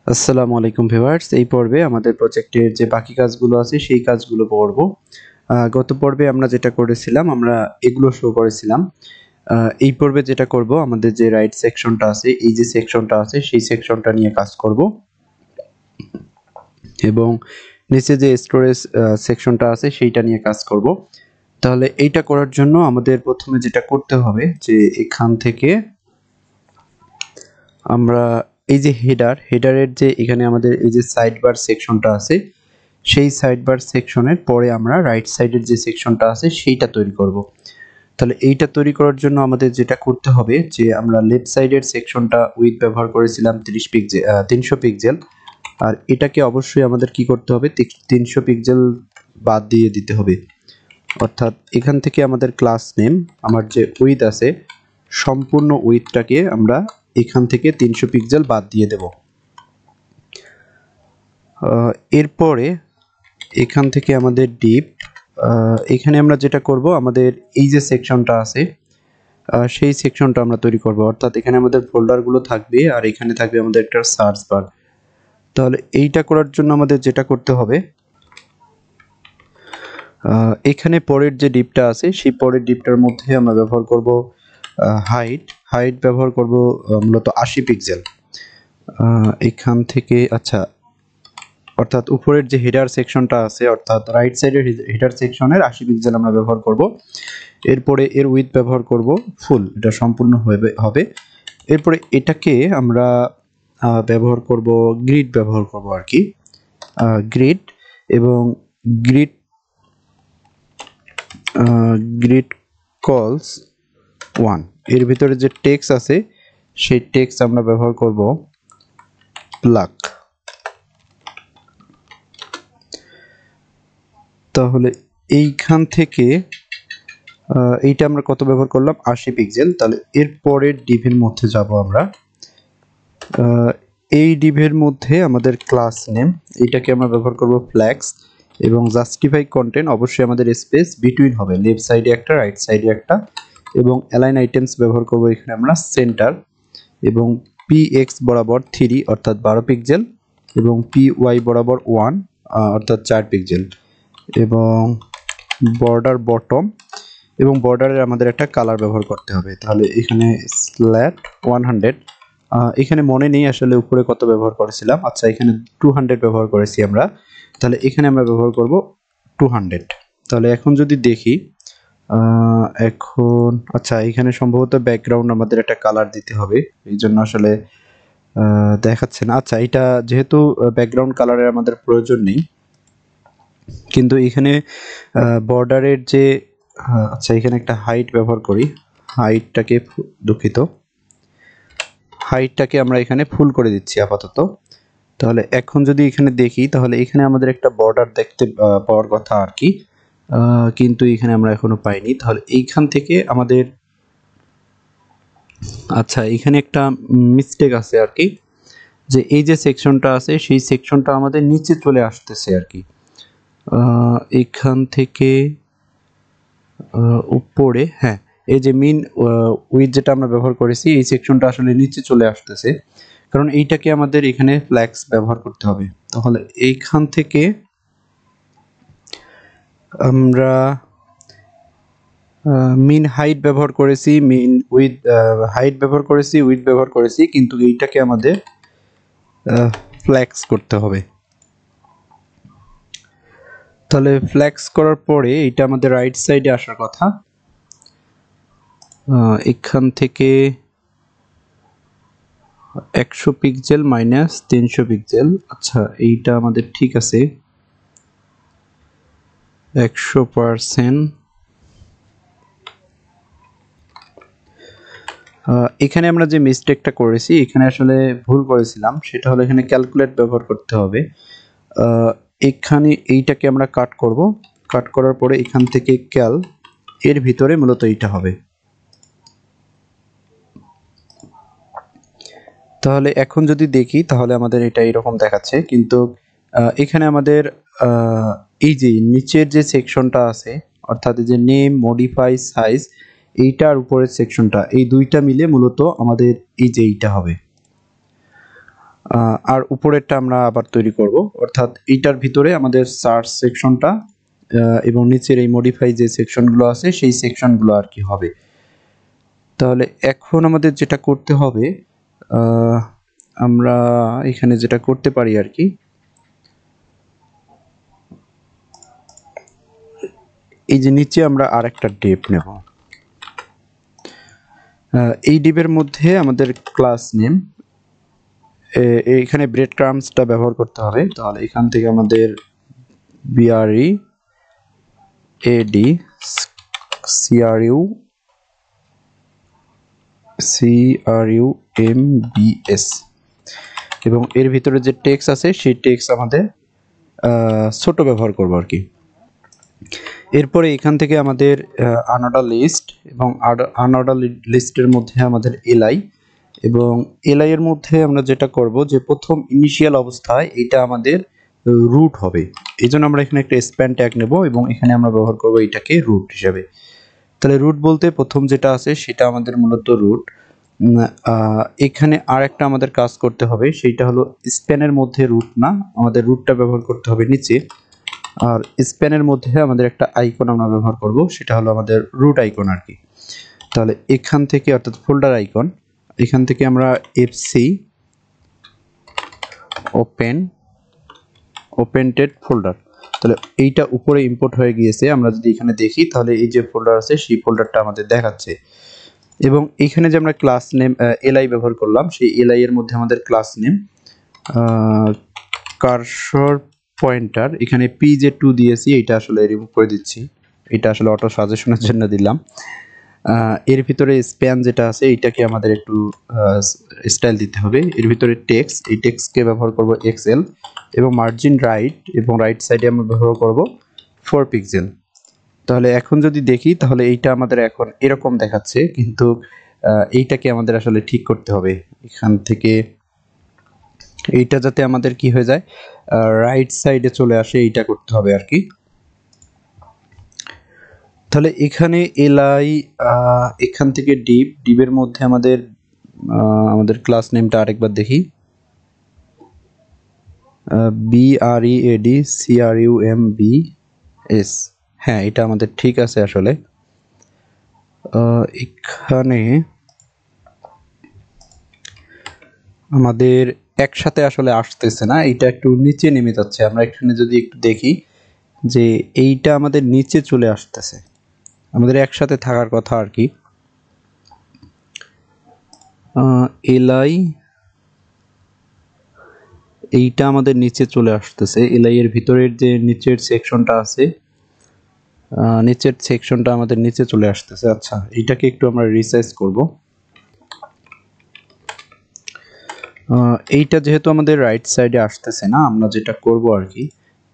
আসসালামু আলাইকুম ভিউয়ার্স, এই পর্বে আমাদের প্রজেক্টের যে বাকি কাজগুলো আছে সেই কাজগুলো করব। গত পর্বে আমরা যেটা করেছিলাম আমরা এগুলো শো করেছিলাম। এই পর্বে যেটা করব আমাদের যে রাইট সেকশনটা আছে, এই যে সেকশনটা আছে সেই সেকশনটা নিয়ে কাজ করব এবং নিচে যে স্টোরেজ সেকশনটা আছে সেইটা নিয়ে কাজ করব। তাহলে এইটা করার জন্য আমাদের প্রথমে যেটা করতে হবে যে এখান থেকে আমরা এই যে হেডারের যে এখানে আমাদের এই যে সাইড বার সেকশনটা আছে সেই সাইড বার সেকশনের পরে আমরা রাইট সাইডের যে সেকশনটা আছে সেইটা তৈরি করব। তাহলে এইটা তৈরি করার জন্য আমাদের যেটা করতে হবে যে আমরা লেফট সাইডের সেকশনটা উইথ ব্যবহার করেছিলাম 300 পিক্সেল, আর এটাকে অবশ্যই আমাদের কি করতে হবে 300 পিক্সেল বাদ দিয়ে দিতে হবে। অর্থাৎ এখান থেকে আমাদের ক্লাস নেম আমার যে উইথ আছে সম্পূর্ণ উইথটাকে আমরা এখান থেকে 300 পিক্সেল বাদ দিয়ে দেব। এরপরে এখান থেকে আমাদের ডিপ, এখানে আমরা যেটা করব আমাদের এই যে সেকশনটা আছে সেই সেকশনটা আমরা তৈরি করব। অর্থাৎ এখানে আমাদের ফোল্ডারগুলো থাকবে আর এখানে থাকবে আমাদের একটা সার্চ বার। তাহলে এইটা করার জন্য আমাদের যেটা করতে হবে এখানে পরের যে ডিপটা আছে সেই পরের ডিপটার মধ্যে আমরা ব্যবহার করব হাইট ব্যবহার করব মূলত 80 পিক্সেল। এখান থেকে অর্থাৎ উপরের যে হেডার সেকশনটা আছে অর্থাৎ রাইট সাইডের হেডার সেকশনের 80 পিক্সেল আমরা ব্যবহার করব। এরপরে এর উইথ ব্যবহার করব ফুল, এটা সম্পূর্ণ হবে। এরপরে এটাকে আমরা ব্যবহার করব গ্রিড ব্যবহার করব আর কি, গ্রিড এবং গ্রিড গ্রিড কলস 1 এর ভিতরে যে টেক্সট আছে সেই টেক্সট আমরা ব্যবহার করব প্লাগ। তাহলে এইখান থেকে এইটা আমরা কত ব্যবহার করলাম 80 পিক্সেল। তাহলে এর পরের ডিভের মধ্যে যাব আমরা। এই ডিভের মধ্যে আমাদের ক্লাস নেম এইটাকে আমরা ব্যবহার করব ফ্ল্যাক্স এবং জাস্টিফাই কন্টেন্ট অবশ্যই আমাদের স্পেস বিটুইন হবে, লেফট সাইডে একটা রাইট সাইডে একটা, এবং অ্যালাইন আইটেমস ব্যবহার করব এখানে আমরা সেন্টার এবং px বরাবর 3 অর্থাৎ 12 পিক্সেল এবং py বরাবর 1 অর্থাৎ 4 পিক্সেল এবং বর্ডার বটম এবং বর্ডারের আমাদের একটা কালার ব্যবহার করতে হবে। তাহলে এখানে স্ল্যাট 100, এখানে মনে নেই আসলে উপরে কত ব্যবহার করেছিলাম। এখানে 200 ব্যবহার করেছি আমরা, তাহলে এখানে আমরা ব্যবহার করব 200। তাহলে এখন যদি দেখি এখন এখানে সম্ভবত ব্যাকগ্রাউন্ড আমাদের একটা কালার দিতে হবে, এই জন্য আসলে দেখাচ্ছে না। এটা যেহেতু ব্যাকগ্রাউন্ড কালারের আমাদের প্রয়োজন নেই, কিন্তু এখানে বর্ডারের যে এখানে একটা হাইট ব্যবহার করি, হাইটটাকে আমরা এখানে ফুল করে দিচ্ছি আপাতত। তাহলে এখন যদি এখানে দেখি তাহলে এখানে আমাদের একটা বর্ডার দেখতে পাওয়ার কথা আর কি, কিন্তু এখানে আমরা এখনো পাইনি। তাহলে এইখান থেকে আমাদের এখানে একটা মিস্টেক আছে আর কি, যে এই যে সেকশনটা আছে সেই সেকশনটা আমাদের নিচে চলে আসতেছে আর কি। এখান থেকে উপরে এই যে মিন উইথ যেটা আমরা ব্যবহার করেছি এই সেকশনটা আসলে নিচে চলে আসতেছে, কারণ এইটাকে আমাদের এখানে ফ্ল্যাক্স ব্যবহার করতে হবে। তাহলে এইখান থেকে আমরা মিন হাইট ব্যবহার করেছি, মিন উইথ হাইট ব্যবহার করেছি, উইথ ব্যবহার করেছি, কিন্তু এইটাকে আমাদের ফ্ল্যাক্স করতে হবে। তাহলে ফ্ল্যাক্স করার পরে এটা আমাদের রাইট সাইডে আসার কথা। এখান থেকে 100 পিক্সেল মাইনাস 300 পিক্সেল, এইটা আমাদের ঠিক আছে 100%। এখানে আমরা যে মিস্টেকটা করেছি, এখানে আসলে ভুল করেছিলাম, সেটা হলো এখানে ক্যালকুলেট ব্যবহার করতে হবে। এখানে এইটাকে আমরা কাট করব, কাট করার পরে এখান থেকে ক্যাল এর ভিতরে মূলত এইটা হবে। তাহলে এখন যদি দেখি তাহলে আমাদের এটা এরকম দেখাচ্ছে, কিন্তু এখানে আমাদের এই যে নিচের যে সেকশনটা আছে অর্থাৎ এই যে নেম মডিফাই সাইজ এইটার উপরের সেকশনটা, এই দুইটা মিলে মূলত আমাদের এই যে এইটা হবে। আর উপরেরটা আমরা আবার তৈরি করব, অর্থাৎ এইটার ভিতরে আমাদের সার্চ সেকশনটা এবং নিচের এই মডিফাই যে সেকশনগুলো আছে সেই সেকশনগুলো আর কি হবে। তাহলে এখন আমাদের যেটা করতে হবে, আমরা এখানে যেটা করতে পারি আর কি, এই যে নিচে আমরা আরেকটা ডিভ নেব। এই ডিভের মধ্যে আমাদের ক্লাস নেম, এইখানে ব্রেড ক্রামসটা ব্যবহার করতে হবে। তাহলে এখান থেকে আমাদের বিআরই এডি CRUMBS এবং এর ভিতরে যে টেক্সট আছে সেই টেক্সট আমাদের ছোট ব্যবহার করব আর কি। এরপরে এখান থেকে আমাদের আনঅর্ডার লিস্ট এবং আনঅর্ডার লিস্টের মধ্যে আমাদের এলআই এবং এলআই এর মধ্যে আমরা যেটা করব যে প্রথম ইনিশিয়াল অবস্থায় এটা আমাদের রুট হবে। এই জন্য আমরা এখানে একটা স্প্যান ট্যাগ নেব এবং এখানে আমরা ব্যবহার করব এটাকে রুট হিসাবে। তাহলে রুট বলতে প্রথম যেটা আছে সেটা আমাদের মূলত রুট। এখানে আর একটা আমাদের কাজ করতে হবে, সেইটা হলো স্প্যানের মধ্যে রুট না, আমাদের রুটটা ব্যবহার করতে হবে নিচে। আর স্প্যানের মধ্যে আমাদের একটা আইকন আমরা ব্যবহার করব, সেটা হলো আমাদের রুট আইকন আর কি। তাহলে এখান থেকে অর্থাৎ ফোল্ডার আইকন, এখান থেকে আমরা এফসি ওপেনটেড ফোল্ডার, তাহলে এইটা উপরে ইম্পোর্ট হয়ে গিয়েছে। আমরা যদি এখানে দেখি তাহলে এই যে ফোল্ডার আছে সেই ফোল্ডারটা আমাদের দেখাচ্ছে। এবং এইখানে যে আমরা ক্লাস নেম এলআই ব্যবহার করলাম, সেই এলআই এর মধ্যে আমাদের ক্লাস নেম কার্সর পয়েন্টার, এখানে পি যে 2 দিয়েছি এটা আসলে রিমুভ করে দিচ্ছি, এটা আসলে অটো সাজেশনের জন্য দিলাম। এর ভিতরে স্প্যান যেটা আছে এইটাকে আমাদের একটু স্টাইল দিতে হবে। এর ভিতরে টেক্সট, এই টেক্সটকে ব্যবহার করব এক্সএল এবং মার্জিন রাইট এবং রাইট সাইডে আমরা ব্যবহার করব 4 পিক্সেল। তাহলে এখন যদি দেখি তাহলে এইটা আমাদের এখন এরকম দেখাচ্ছে, কিন্তু এইটাকে আমাদের আসলে ঠিক করতে হবে। এখান থেকে এইটা যাতে আমাদের কি হয়ে যায়, রাইট সাইডে চলে আসে, এইটা করতে হবে আর কি। তাহলে এখানে এলআই, এখান থেকে ডিভের মধ্যে আমাদের ক্লাস নেমটা আরেকবার দেখি, BREADCRUMBS, হ্যাঁ এটা আমাদের ঠিক আছে আসলে। এখানে আমাদের একসাথে আসলে আসতেছে না, এইটা একটু নিচে নেমে যাচ্ছে। আমরা এখানে যদি একটু দেখি যে এইটা আমাদের নিচে চলে আসতেছে, আমাদের একসাথে থাকার কথা আর কি। এলআই এইটা আমাদের নিচে চলে আসতেছে, এলআই এর ভিতরের যে নিচের সেকশনটা আছে, নিচের সেকশনটা আমাদের নিচে চলে আসতেছে। আচ্ছা এইটাকে একটু আমরা রিসাইজ করব। এইটা যেহেতু আমাদের রাইট সাইডে আসতেছে না, আমরা যেটা করব আর কি,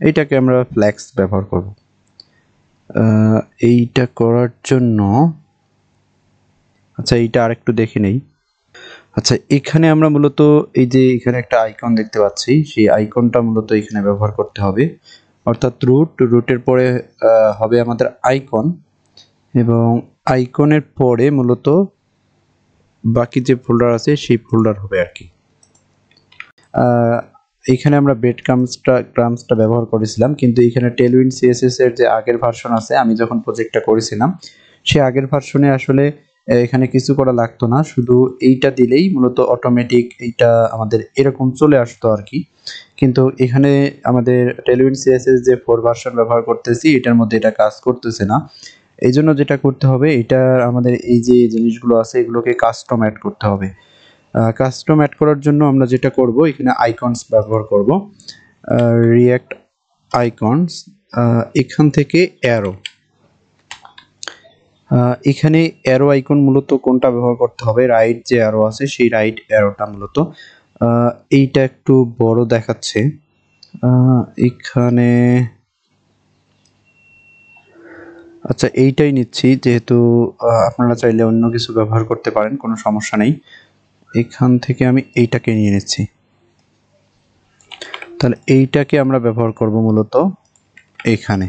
এইটাকে আমরা ফ্ল্যাক্স ব্যবহার করব। এইটা করার জন্য আচ্ছা এইটা আরেকটু দেখে নেই। আচ্ছা এখানে আমরা মূলত এই যে এখানে একটা আইকন দেখতে পাচ্ছি, সেই আইকনটা মূলত এখানে ব্যবহার করতে হবে, অর্থাৎ রুটের পরে হবে আমাদের আইকন এবং আইকনের পরে মূলত বাকি যে ফোল্ডার আছে সেই ফোল্ডার হবে আর কি। এখানে আমরা ব্রেড ক্রামসটা ব্যবহার করেছিলাম, কিন্তু এখানে টেলউইন সিএসএস এর যে আগের ভার্সন আছে, আমি যখন প্রজেক্টটা করেছিলাম সেই আগের ভার্সনে আসলে এখানে কিছু করা লাগতো না, শুধু এইটা দিলেই মূলত অটোমেটিক এইটা আমাদের এরকম চলে আসতো আর কি। কিন্তু এখানে আমাদের টেলউইন সিএসএস যে 4 ভার্সন ব্যবহার করতেছি, এটার মধ্যে এটা কাজ করতেছে না। এই জন্য যেটা করতে হবে, এটা আমাদের এই যে জিনিসগুলো আছে এগুলোকে কাস্টম অ্যাড করতে হবে। কাস্টম অ্যাড করার জন্য আমরা যেটা করব, এখানে আইকনস ব্যবহার করব, রিঅ্যাক্ট আইকনস, এখান থেকে অ্যারো। এখানে অ্যারো আইকন মূলত কোনটা ব্যবহার করতে হবে, রাইট যে অ্যারো আছে সেই রাইট অ্যারোটা মূলত। এইটা একটু বড় দেখাচ্ছে, এখানে আচ্ছা এইটাই নিচ্ছি, যেহেতু আপনারা চাইলে অন্য কিছু ব্যবহার করতে পারেন, কোনো সমস্যা নেই। এখান থেকে আমি এইটাকে নিয়ে নিচ্ছি। তাহলে এইটাকে আমরা ব্যবহার করব মূলত এখানে।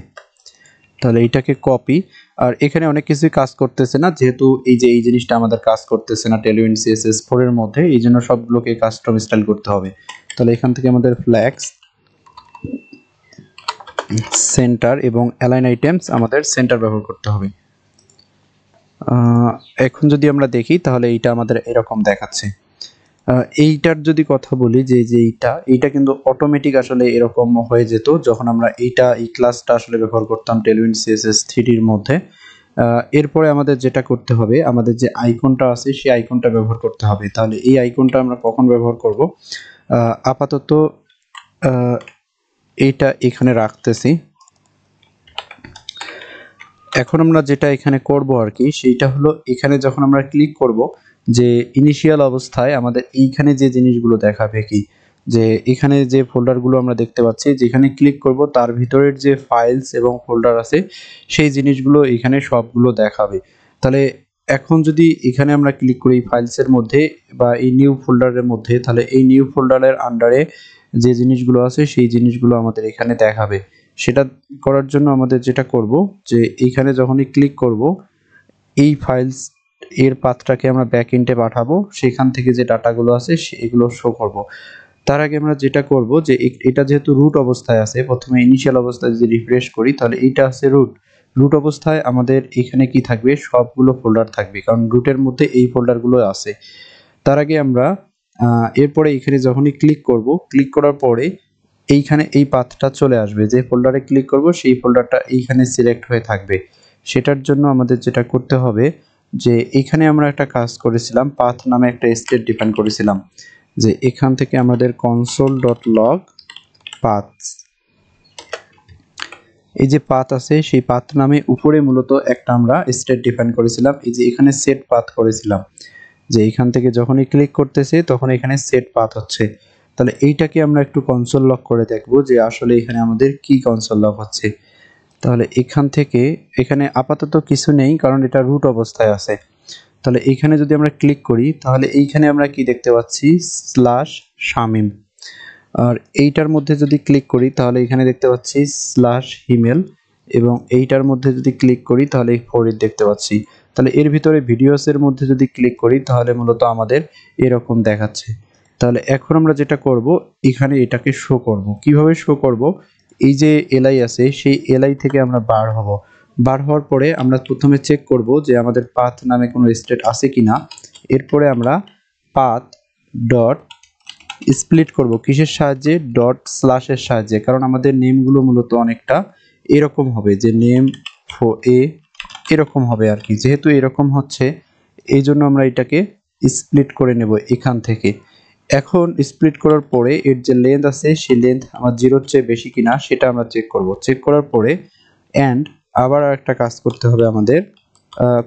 তাহলে এইটাকে কপি, আর এখানে অনেক কিছুই কাজ করতেছে না, যেহেতু এই যে এই জিনিসটা আমাদের কাজ করতেছে না টেলউইন্ড সিএসএস 4 এর মধ্যে, এই জন্য সবগুলোকে কাস্টম স্টাইল করতে হবে। তাহলে এখান থেকে আমাদের ফ্ল্যাক্স সেন্টার এবং অ্যালাইন আইটেমস আমাদের সেন্টার ব্যবহার করতে হবে। এখন যদি আমরা দেখি তাহলে এইটা আমাদের এরকম দেখাচ্ছে। এইটার যদি কথা বলি যে এইটা কিন্তু অটোমেটিক আসলে এরকম হয়ে যেত যখন আমরা এই ক্লাসটা আসলে ব্যবহার করতাম টেলউইন্ড সিএসএস 3 এর মধ্যে। এরপরে আমাদের যেটা করতে হবে, আমাদের যে আইকনটা আছে সেই আইকনটা ব্যবহার করতে হবে। তাহলে এই আইকনটা আমরা কখন ব্যবহার করব? আপাতত এইটা এখানে রাখতেছি। এখন আমরা যেটা এখানে করব আর কি, সেইটা হলো এখানে যখন আমরা ক্লিক করব যে ইনিশিয়াল অবস্থায় আমাদের এইখানে যে জিনিসগুলো দেখাবে কি, যে এখানে যে ফোল্ডারগুলো আমরা দেখতে পাচ্ছি, যেখানে ক্লিক করব তার ভিতরের যে ফাইলস এবং ফোল্ডার আছে সেই জিনিসগুলো এখানে সবগুলো দেখাবে। তাহলে এখন যদি এখানে আমরা ক্লিক করি ফাইলসের মধ্যে বা এই নিউ ফোল্ডারের মধ্যে, তাহলে এই নিউ ফোল্ডারের আন্ডারে যে জিনিসগুলো আছে সেই জিনিসগুলো আমাদের এখানে দেখাবে। সেটা করার জন্য আমাদের যেটা করব যে এইখানে যখনই ক্লিক করব এই ফাইলস এর পাথটাকে আমরা ব্যাকএন্ডে পাঠাবো, সেখান থেকে যে ডাটাগুলো আছে সেগুলো শো করব। তার আগে আমরা যেটা করব যে এটা যেহেতু রুট অবস্থায় আছে, প্রথমে ইনিশিয়াল অবস্থায় যদি রিফ্রেশ করি তাহলে এইটা আছে রুট অবস্থায় আমাদের এখানে কি থাকবে, সবগুলো ফোল্ডার থাকবে, কারণ রুটের মধ্যে এই ফোল্ডারগুলো আছে। তার আগে আমরা এরপরে এখানে যখনই ক্লিক করব, ক্লিক করার পরে এইখানে এই পাথটা চলে আসবে, যে ফোল্ডারে ক্লিক করব সেই ফোল্ডারটা এইখানে সিলেক্ট হয়ে থাকবে। সেটার জন্য আমাদের যেটা করতে হবে যে এখানে আমরা একটা কাজ করেছিলাম, পাথ নামে একটা স্টেট ডিফাইন করেছিলাম, যে এখান থেকে আমাদের console.log path, এই যে পাথ আছে সেই পাথ নামে উপরে মূলত একটা আমরা স্টেট ডিফাইন করেছিলাম, এই যে এখানে সেট পাথ করেছিলাম, যে এখান থেকে যখনই ক্লিক করতেছে তখন এখানে সেট পাথ হচ্ছে। তাহলে এইটাকে আমরা একটু কনসোল লক করে দেখব যে আসলে এখানে আমাদের কি কনসোল লক হচ্ছে। তাহলে এখান থেকে এখানে আপাতত কিছু নেই, কারণ এটা রুট অবস্থায় আছে। তাহলে এইখানে যদি আমরা ক্লিক করি তাহলে এইখানে আমরা কি দেখতে পাচ্ছি, /শামিম। আর এইটার মধ্যে যদি ক্লিক করি তাহলে এখানে দেখতে পাচ্ছি /হিমেল, এবং এইটার মধ্যে যদি ক্লিক করি তাহলে ফরিদ দেখতে পাচ্ছি। তাহলে এর ভিতরে ভিডিওসের মধ্যে যদি ক্লিক করি তাহলে মূলত আমাদের এরকম দেখাচ্ছে। তাহলে এখন আমরা যেটা করব এখানে এটাকে শো করব। কিভাবে শো করব? এই যে এলআই আছে সেই এলআই থেকে আমরা বার হওয়ার পরে আমরা প্রথমে চেক করব যে আমাদের পাথ নামে কোনো স্টেট আছে কিনা। এরপরে আমরা পাথ ডট স্প্লিট করব কিসের সাহায্যে, ডট স্ল্যাশের সাহায্যে, কারণ আমাদের নেমগুলো মূলত অনেকটা এরকম হবে, যে নেম এ এরকম হবে আর কি। যেহেতু এরকম হচ্ছে এই জন্য আমরা এটাকে স্প্লিট করে নেব এখান থেকে। এখন স্প্লিট করার পরে এর যে লেন্থ আছে সেই লেন্থ আমার 0-র চেয়ে বেশি কিনা সেটা আমরা চেক করব। চেক করার পরে অ্যান্ড আবার একটা কাজ করতে হবে আমাদের।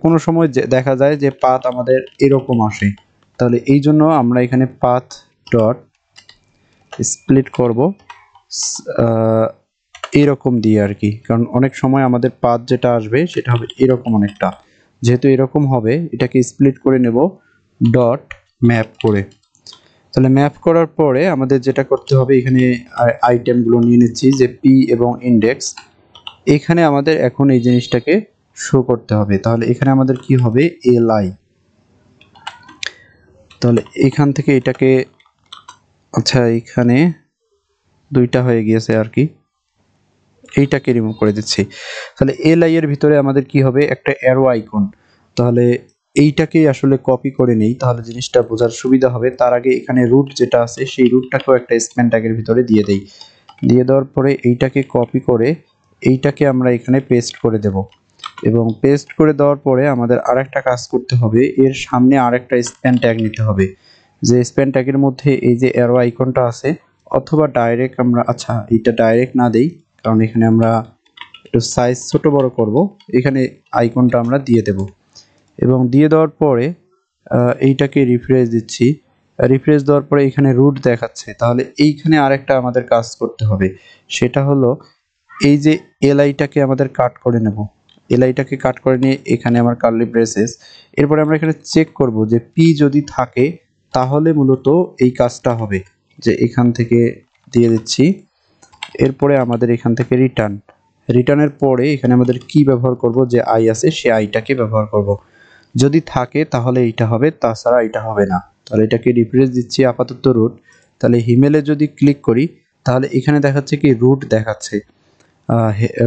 কোনো সময় দেখা যায় যে পাথ আমাদের এরকম আসে, তাহলে এই জন্য আমরা এখানে পাথ ডট স্প্লিট করব এরকম দিয়ে আর কি, কারণ অনেক সময় আমাদের পাথ যেটা আসবে সেটা হবে এরকম অনেকটা। যেহেতু এরকম হবে এটাকে স্প্লিট করে নেব ডট ম্যাপ করে। তাহলে ম্যাপ করার পরে আমাদের যেটা করতে হবে, এখানে আইটেমগুলো নিয়ে নিচ্ছি যে পি এবং ইন্ডেক্স, এখানে আমাদের এখন এই জিনিসটাকে শো করতে হবে। তাহলে এখানে আমাদের কি হবে, এলআই। তাহলে এখান থেকে এটাকে, আচ্ছা এখানে দুইটা হয়ে গিয়েছে আর কি, এইটাকে রিমুভ করে দিচ্ছি। তাহলে এলআই এর ভিতরে আমাদের কি হবে, একটা অ্যারো আইকন। তাহলে এইটাকেই আসলে কপি করে নেই, তাহলে জিনিসটা বোঝার সুবিধা হবে। তার আগে এখানে রুট যেটা আছে সেই রুটটাকেও একটা স্প্যান ট্যাগের ভিতরে দিয়ে দেই। দিয়ে দেওয়ার পরে এইটাকে কপি করে এইটাকে আমরা এখানে পেস্ট করে দেব, এবং পেস্ট করে দেওয়ার পরে আমাদের আরেকটা কাজ করতে হবে, এর সামনে আরেকটা স্প্যান ট্যাগ নিতে হবে। যে স্প্যান ট্যাগের মধ্যে এই যে অ্যারো আইকনটা আছে, অথবা ডাইরেক্ট আমরা, আচ্ছা এইটা ডাইরেক্ট না দেই, কারণ এখানে আমরা একটু সাইজ ছোট বড় করব, এখানে আইকনটা আমরা দিয়ে দেব। এবং দিয়ে দেওয়ার পরে এইটাকে রিফ্রেশ দিচ্ছি। রিফ্রেশ দেওয়ার পরে এখানে রুট দেখাচ্ছে। তাহলে এইখানে আরেকটা আমাদের কাজ করতে হবে, সেটা হলো এই যে এলআইটাকে আমাদের কাট করে নেব। এলআইটাকে কাট করে নিয়ে এখানে আমার কার্লি ব্রেসেস, এরপরে আমরা এখানে চেক করব যে পি যদি থাকে তাহলে মূলত এই কাজটা হবে, যে এখান থেকে দিয়ে দিচ্ছি। এরপরে আমাদের এখান থেকে রিটার্ন, রিটার্নের পরে এখানে আমাদের কি ব্যবহার করব, যে আই আছে সেই আইটাকে ব্যবহার করব। যদি থাকে তাহলে এইটা হবে, তাছাড়া এটা হবে না। তাহলে এটাকে রিফ্রেশ দিচ্ছি, আপাতত রুট। তাহলে হিমেলে যদি ক্লিক করি তাহলে এখানে দেখাচ্ছে কি রুট দেখাচ্ছে,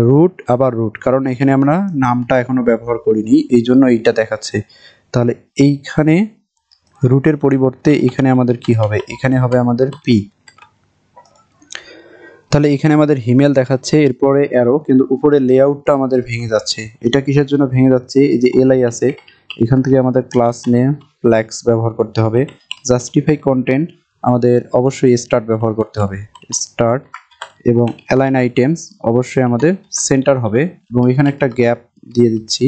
রুট আবার রুট, কারণ এখানে আমরা নামটা এখনো ব্যবহার করিনি, এই জন্য এইটা দেখাচ্ছে। তাহলে এইখানে রুটের পরিবর্তে এখানে আমাদের কি হবে, এখানে হবে আমাদের পি। তাহলে এখানে আমাদের হিমেল দেখাচ্ছে, এরপরে অ্যারো, কিন্তু উপরে লেআউটটা আমাদের ভেঙে যাচ্ছে। এটা কিসের জন্য ভেঙে যাচ্ছে, এই যে এলআই আছে এখান থেকে আমাদের ক্লাস নেম ফ্ল্যাক্স ব্যবহার করতে হবে। জাস্টিফাই কন্টেন্ট আমাদের অবশ্যই স্টার্ট ব্যবহার করতে হবে, স্টার্ট, এবং অ্যালাইন আইটেমস অবশ্যই আমাদের সেন্টার হবে, এবং এখানে একটা গ্যাপ দিয়ে দিচ্ছি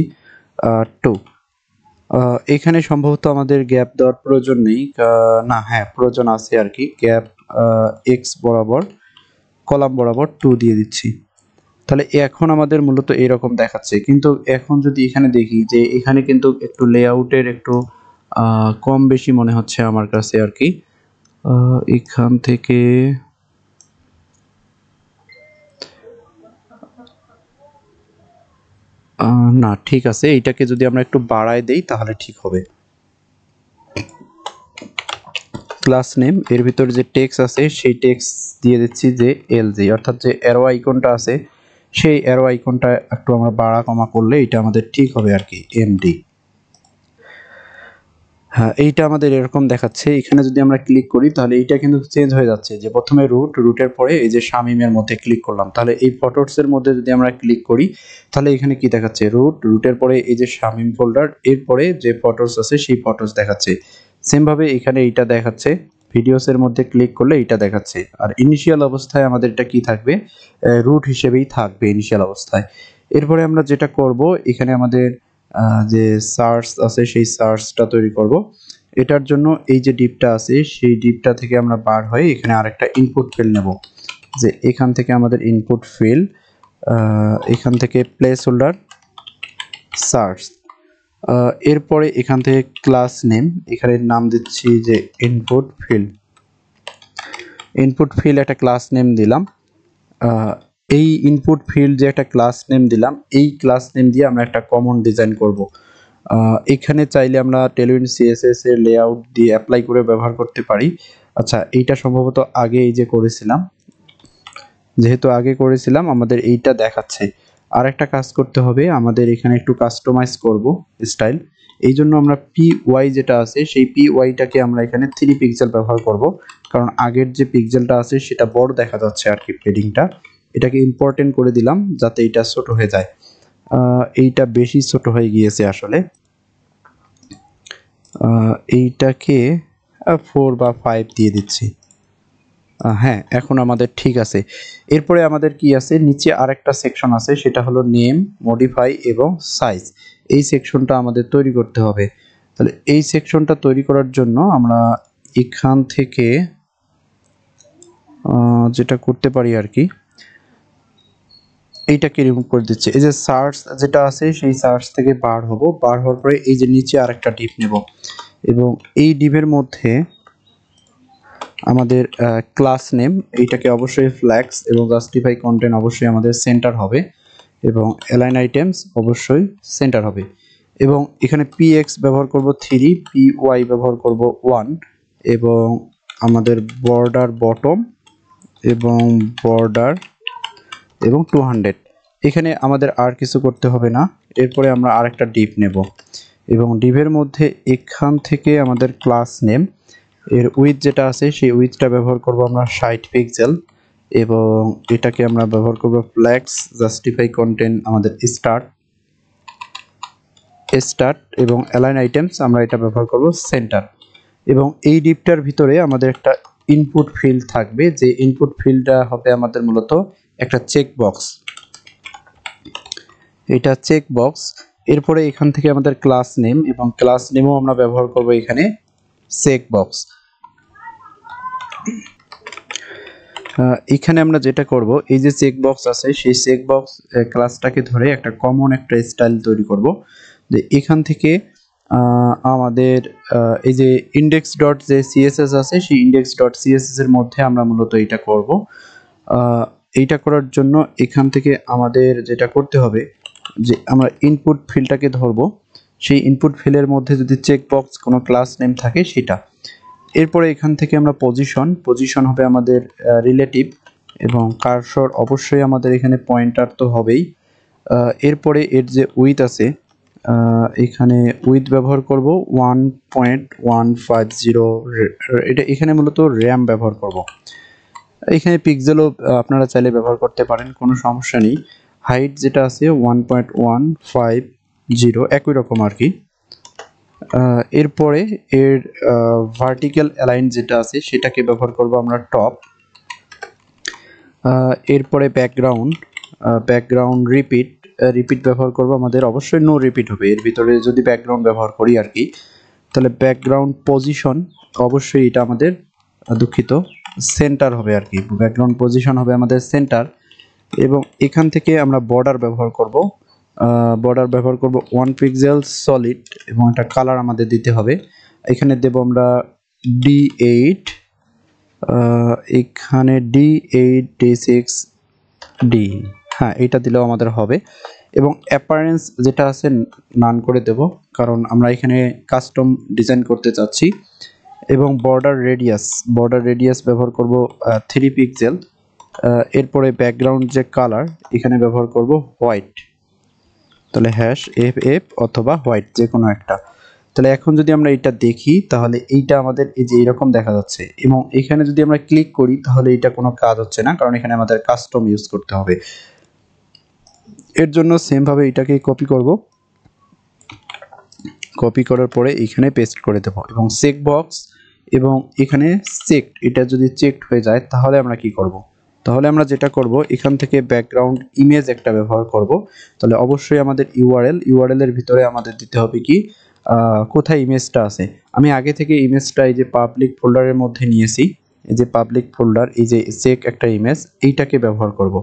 2। এখানে সম্ভবত আমাদের গ্যাপ দেওয়ার প্রয়োজন নেই, না হ্যাঁ প্রয়োজন আছে আর কি, গ্যাপ এক্স বরাবর কলাম বরাবর 2 দিয়ে দিচ্ছি। তাহলে এখন আমাদের মূলত এরকম দেখাচ্ছে, কিন্তু এখন যদি এখানে দেখি যে এখানে কিন্তু একটু লেআউটের একটু কম বেশি মনে হচ্ছে আমার কাছে আর কি। এখান থেকে না ঠিক আছে, এইটাকে যদি আমরা একটু বাড়ায় দেই তাহলে ঠিক হবে। ক্লাস নেম এর ভিতরে যে টেক্সট আছে সেই টেক্সট দিয়ে দিচ্ছি যে এলজি, অর্থাৎ যে অ্যারো আইকনটা আছে সেই অ্যারো আইকনটা একটু আমরা বাড়া কমা করলে এটা আমাদের ঠিক হবে আর কি, এমডি। হ্যাঁ, এইটা আমাদের এরকম দেখাচ্ছে। এখানে যদি আমরা ক্লিক করি তাহলে এইটা কিন্তু চেঞ্জ হয়ে যাচ্ছে, যে প্রথমে রুট, রুটের পরে এই যে শামিমের মধ্যে ক্লিক করলাম, তাহলে এই ফটোসের মধ্যে যদি আমরা ক্লিক করি তাহলে এখানে কি দেখাচ্ছে, রুট, রুটের পরে এই যে শামিম ফোল্ডার, এরপরে যে ফটোস আছে সেই ফটোস দেখাচ্ছে। সেম ভাবে এখানে এইটা দেখাচ্ছে, ভিডিওসের মধ্যে ক্লিক করলে এইটা দেখাচ্ছে। আর ইনিশিয়াল অবস্থায় আমাদের এটা কি থাকবে, রুট হিসেবেই থাকবে ইনিশিয়াল অবস্থায়। এরপরে আমরা যেটা করব, এখানে আমাদের যে সার্চ আছে সেই সার্চটা তৈরি করব। এটার জন্য এই যে ডিপটা আছে সেই ডিপটা থেকে আমরা বার হয়ে এখানে আরেকটা ইনপুট ফিল্ড নেব, যে এখান থেকে আমাদের ইনপুট ফিল্ড, এখান থেকে প্লেস হোল্ডার সার্চ, এরপরে এখান থেকে ক্লাস নেম, এখানে নাম দিচ্ছি যে ইনপুট ফিল্ড। ইনপুট ফিল্ড একটা ক্লাস নেম দিলাম, এই ইনপুট ফিল্ড যে একটা ক্লাস নেম দিলাম, এই ক্লাস নেম দিয়ে আমরা একটা কমন ডিজাইন করব। এখানে চাইলে আমরা টেলউইন সিএসএস এর লেআউট দিয়ে অ্যাপ্লাই করে ব্যবহার করতে পারি। আচ্ছা, এইটা সম্ভবত আগে এই যে করেছিলাম, যেহেতু আগে করেছিলাম আমাদের এইটা দেখাচ্ছে। আর একটা কাজ করতে হবে, আমাদের এখানে একটু কাস্টমাইজ করব স্টাইল। এই জন্য আমরা পি ওয়াই যেটা আছে সেই পি ওয়াইটাকে আমরা এখানে 3 পিক্সেল ব্যবহার করব, কারণ আগের যে পিক্সেলটা আছে সেটা বড় দেখা যাচ্ছে আর কি পেডিংটা। এটাকে ইম্পর্টেন্ট করে দিলাম যাতে এটা ছোট হয়ে যায়, এইটা বেশি ছোট হয়ে গিয়েছে আসলে। এইটাকে 4 বা 5 দিয়ে দিচ্ছি। হ্যাঁ, এখন আমাদের ঠিক আছে। এরপরে আমাদের কি আছে, নিচে আরেকটা সেকশন আছে, সেটা হলো নেম, মডিফাই এবং সাইজ। এই সেকশনটা আমাদের তৈরি করতে হবে। তাহলে এই সেকশনটা তৈরি করার জন্য আমরা এখান থেকে যেটা করতে পারি আর কি, এইটাকে রিমুভ করে দিচ্ছি। এই যে সার্চ যেটা আছে সেই সার্চ থেকে বার হব, বার হওয়ার পরে এই যে নিচে আরেকটা ডিপ নেব, এবং এই ডিপের মধ্যে আমাদের ক্লাস নেম এইটাকে অবশ্যই ফ্ল্যাক্স, এবং জাস্টিফাই কন্টেন্ট অবশ্যই আমাদের সেন্টার হবে, এবং অ্যালাইন আইটেমস অবশ্যই সেন্টার হবে। এবং এখানে পিএক্স ব্যবহার করব 3, পিওয়াই ব্যবহার করব 1, এবং আমাদের বর্ডার বটম এবং বর্ডার এবং 200। এখানে আমাদের আর কিছু করতে হবে না। এরপরে আমরা আরেকটা ডিপ নেব, এবং ডিপের মধ্যে এখান থেকে আমাদের ক্লাস নেম এর উইথ যেটা আছে সেই উইথটা ব্যবহার করব আমরা 60 পিক্সেল, এবং এটাকে আমরা ব্যবহার করব ফ্ল্যাক্স, জাস্টিফাই কন্টেন্ট আমাদের স্টার্ট, এবং অ্যালাইন আইটেমস আমরা এটা ব্যবহার করব সেন্টার। এবং এই ডিপটার ভিতরে আমাদের একটা ইনপুট ফিল্ড থাকবে, যে ইনপুট ফিল্ডটা হবে আমাদের মূলত একটা চেক বক্স, এটা চেক বক্স। এরপরে এখান থেকে আমাদের ক্লাস নেম, এবং ক্লাস নেমও আমরা ব্যবহার করব এখানে চেক বক্স। এখানে আমরা যেটা করব, এই যে চেক বক্স আছে সেই চেক বক্স ক্লাসটাকে ধরে একটা কমন একটা স্টাইল তৈরি করব, যে এখান থেকে আমাদের এই যে ইন্ডেক্স ডট যে সিএসএস আছে সেই ইন্ডেক্স ডট সিএসএস এর মধ্যে আমরা মূলত এটা করব। এইটা করার জন্য এখান থেকে আমাদের যেটা করতে হবে যে আমরা ইনপুট ফিল্ডটাকে ধরবো, সেই ইনপুট ফিল্ডের মধ্যে যদি চেকবক্স কোনো ক্লাস নেম থাকে সেটা। এরপরে এখান থেকে আমরা পজিশন হবে আমাদের রিলেটিভ, এবং কার্সর অবশ্যই আমাদের এখানে পয়েন্টার তো হবেই। এরপরে এর যে উইথ আছে, এখানে উইথ ব্যবহার করব 1.150, এটা এখানে মূলত র্যাম ব্যবহার করব। এখানে পিক্সেলও আপনারা চাইলে ব্যবহার করতে পারেন, কোনো সমস্যা নেই। হাইট যেটা আছে 1.150, একই রকম আর কি। এরপরে এর ভার্টিক্যাল অ্যালাইন যেটা আছে সেটাকে ব্যবহার করব আমরা টপ। এরপরে ব্যাকগ্রাউন্ড রিপিট ব্যবহার করব আমাদের, অবশ্যই নো রিপিট হবে এর ভিতরে যদি ব্যাকগ্রাউন্ড ব্যবহার করি আর কি। তাহলে ব্যাকগ্রাউন্ড পজিশন অবশ্যই এটা আমাদের দুঃখিত সেন্টার হবে আর কি, ব্যাকগ্রাউন্ড পজিশন হবে আমাদের সেন্টার। এবং এখান থেকে আমরা বর্ডার ব্যবহার করব 1 পিক্সেল সলিড, এবং একটা কালার আমাদের দিতে হবে। এখানে দেব আমরা D8, এখানে D8 D6 D, হ্যাঁ এটা দিলেও আমাদের হবে। এবং অ্যাপারেন্স যেটা আছে নান করে দেব, কারণ আমরা এখানে কাস্টম ডিজাইন করতে চাচ্ছি। এবং বর্ডার রেডিয়াস ব্যবহার করব 3 পিক্সেল। এরপরে ব্যাকগ্রাউন্ড যে কালার এখানে ব্যবহার করব হোয়াইট, তাহলে #FF অথবা হোয়াইট যে কোনো একটা। তাহলে এখন যদি আমরা এটা দেখি তাহলে এইটা আমাদের এই যে এরকম দেখা যাচ্ছে, এবং এখানে যদি আমরা ক্লিক করি তাহলে এটা কোনো কাজ হচ্ছে না, কারণ এখানে আমাদের কাস্টম ইউজ করতে হবে। এর জন্য সেম ভাবে এটাকে কপি করার পরে এখানে পেস্ট করে দেব, এবং চেকবক্স এবং এখানে এটা যদি চেকড হয়ে যায় তাহলে আমরা কি করব, তাহলে আমরা যেটা করব এখান থেকে ব্যাকগ্রাউন্ড ইমেজ একটা ব্যবহার করব। তাহলে অবশ্যই আমাদের ইউআরএল এর ভিতরে আমাদের দিতে হবে কি কোথায় ইমেজটা আছে। আমি আগে থেকে ইমেজটা এই যে পাবলিক ফোল্ডারের মধ্যে নিয়েছি, এই যে পাবলিক ফোল্ডার, এই যে চেক একটা ইমেজ, এইটাকে ব্যবহার করব।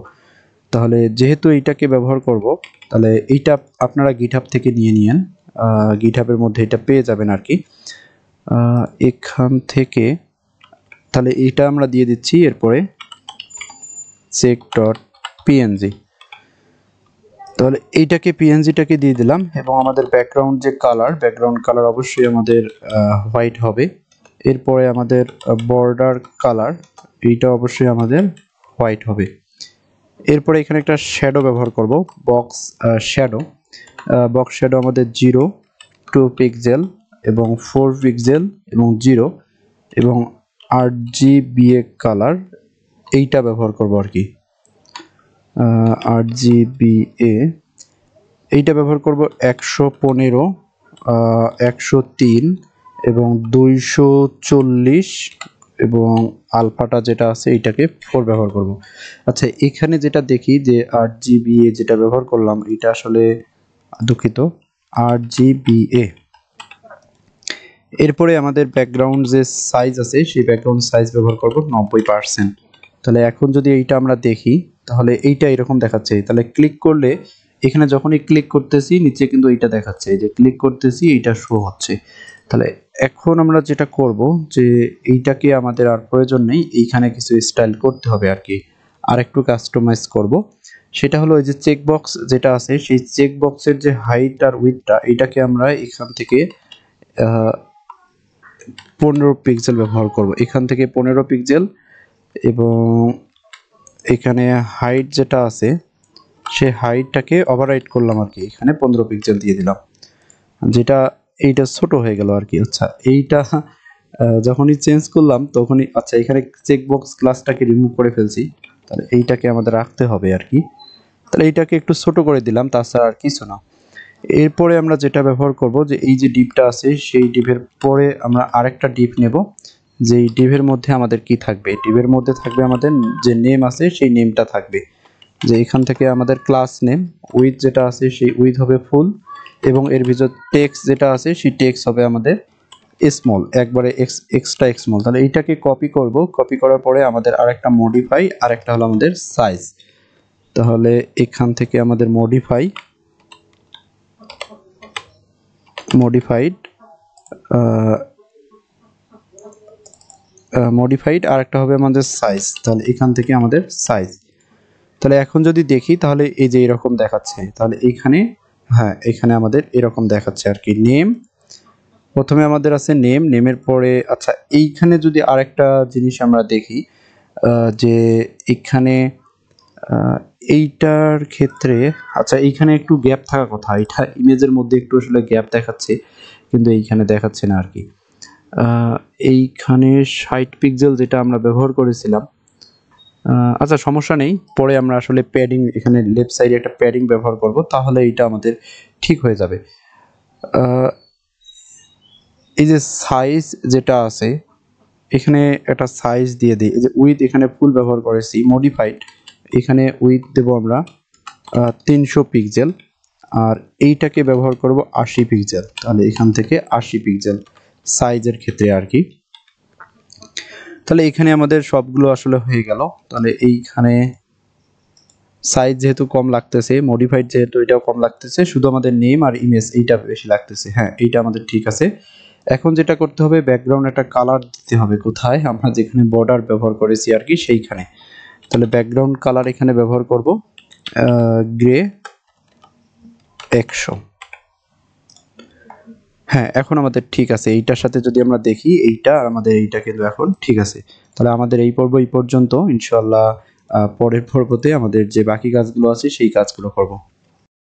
তাহলে যেহেতু এইটাকে ব্যবহার করব তাহলে এইটা আপনারা গিটহাব থেকে নিয়ে নিয়েন, গিটহাবের মধ্যে এটা পেয়ে যাবেন আর কি। এখান থেকে তাহলে এটা আমরা দিয়ে দিচ্ছি, এরপরে check.png, তাহলে এইটাকে পিএনজিটাকে দিয়ে দিলাম। এবং আমাদের ব্যাকগ্রাউন্ড কালার অবশ্যই আমাদের হোয়াইট হবে। এরপরে আমাদের বর্ডার কালার এইটা অবশ্যই আমাদের হোয়াইট হবে। এরপরে এখানে একটা শ্যাডো ব্যবহার করব, বক্স শ্যাডো আমাদের 0, 2 পিক্সেল এবং 4 পিক্সেল এবং 0, এবং RGBA কালার এইটা ব্যবহার করব আর কি। RGBA এইটা ব্যবহার করব 115, 103 এবং 240, এবং আলফাটা যেটা আছে এইটাকে 4 ব্যবহার করব। আচ্ছা এখানে যেটা দেখি যে RGBA যেটা ব্যবহার করলাম এটা আসলে দুঃখিত RGBA। এরপরে আমাদের ব্যাকগ্রাউন্ড যে সাইজ আছে সেই ব্যাকগ্রাউন্ড সাইজ ব্যবহার করব 90%। তাহলে এখন যদি এইটা আমরা দেখি তাহলে এইটা এরকম দেখাচ্ছে। তাহলে ক্লিক করলে এখানে যখনই ক্লিক করতেছি নিচে কিন্তু এইটা দেখাচ্ছে, এই যে ক্লিক করতেছি এইটা শো হচ্ছে। তাহলে এখন আমরা যেটা করব যে এইটাকে আমাদের আর প্রয়োজন নেই, এইখানে কিছু স্টাইল করতে হবে আর কি, আর একটু কাস্টমাইজ করব। সেটা হলো এই যে চেকবক্স যেটা আছে সেই চেকবক্সের যে হাইট আর উইডথটা এটাকে আমরা এখান থেকে 15 পিক্সেল ব্যবহার করব, এখান থেকে 15 পিক্সেল। এবং এখানে হাইট যেটা আছে সেই হাইটটাকে ওভাররাইট করলাম আর কি, এখানে 15 পিক্সেল দিয়ে দিলাম, যেটা এইটা ছোট হয়ে গেল আর কি। আচ্ছা এইটা যখনই চেঞ্জ করলাম তখনই আচ্ছা এখানে চেকবক্স ক্লাসটাকে রিমুভ করে ফেলছি, তাহলে এইটাকে আমাদের রাখতে হবে আর কি। তাহলে এইটাকে একটু ছোট করে দিলাম, তাছাড়া আর কিছু না। এরপরে আমরা যেটা ব্যবহার করব যে এই যে ডিপটা আছে সেই ডিপের পরে আমরা আরেকটা ডিপ নেব, যেই ডিপের মধ্যে আমাদের কি থাকবে, ডিপের মধ্যে থাকবে আমাদের যে নেম আছে সেই নেমটা থাকবে। যে এখান থেকে আমাদের ক্লাস নেম উইথ যেটা আছে সেই উইথ হবে ফুল, এবং এর ভিতর টেক্সট যেটা আছে সেই টেক্সট হবে আমাদের স্মল, একবারে এক্সট্রা স্মল। তাহলে এইটাকে কপি করার পরে আমাদের আরেকটা মডিফাই, আরেকটা হলো আমাদের সাইজ। তাহলে এখান থেকে আমাদের মডিফাইড আর একটা হবে আমাদের সাইজ। তাহলে এখান থেকে আমাদের সাইজ তাহলে এখন যদি দেখি তাহলে এই যে এরকম দেখাচ্ছে, তাহলে এইখানে হ্যাঁ এখানে আমাদের এরকম দেখাচ্ছে আর কি। নেম, প্রথমে আমাদের আছে নেম, নেমের পরে আচ্ছা এইখানে যদি আরেকটা জিনিস আমরা দেখি যে এখানে এইটার ক্ষেত্রে আচ্ছা এইখানে একটু গ্যাপ থাকার কথা, এটা ইমেজের মধ্যে একটু আসলে গ্যাপ দেখাচ্ছে কিন্তু এইখানে দেখাচ্ছে না আর কি। এইখানে 60 পিক্সেল যেটা আমরা ব্যবহার করেছিলাম, আচ্ছা সমস্যা নেই, পরে আমরা আসলে প্যাডিং এখানে লেফট সাইডে একটা প্যাডিং ব্যবহার করব, তাহলে এটা আমাদের ঠিক হয়ে যাবে। এই যে সাইজ যেটা আছে এখানে একটা সাইজ দিয়ে দিই, এই যে উইথ এখানে ফুল ব্যবহার করেছি, মডিফাইড এখানে উইথ দেব আমরা 300 পিক্সেল, আর এইটাকে ব্যবহার করব 80 পিক্সেল, তাহলে এখান থেকে 80 পিক্সেল সাইজের ক্ষেত্রে আর কি। তাহলে এখানে আমাদের সবগুলো আসলে হয়ে গেল। তাহলে এইখানে সাইজ যেহেতু কম লাগতেছে, মডিফাইড যেহেতু এটাও কম লাগতেছে, শুধু আমাদের নেম আর ইমেজ এইটা বেশি লাগতেছে। হ্যাঁ এইটা আমাদের ঠিক আছে। এখন যেটা করতে হবে, ব্যাকগ্রাউন্ড একটা কালার দিতে হবে, কোথায় আমরা যেখানে বর্ডার ব্যবহার করেছি আর কি সেইখানে। তাহলে ব্যাকগ্রাউন্ড কালার এখানে ব্যবহার করব গ্রে 100। হ্যাঁ এখন আমাদের ঠিক আছে, এইটার সাথে যদি আমরা দেখি এইটা আর আমাদের এইটা কিন্তু এখন ঠিক আছে। তাহলে আমাদের এই পর্ব এই পর্যন্ত, ইনশাআল্লাহ পরের পর্বতে আমাদের যে বাকি কাজগুলো আছে সেই কাজগুলো করব।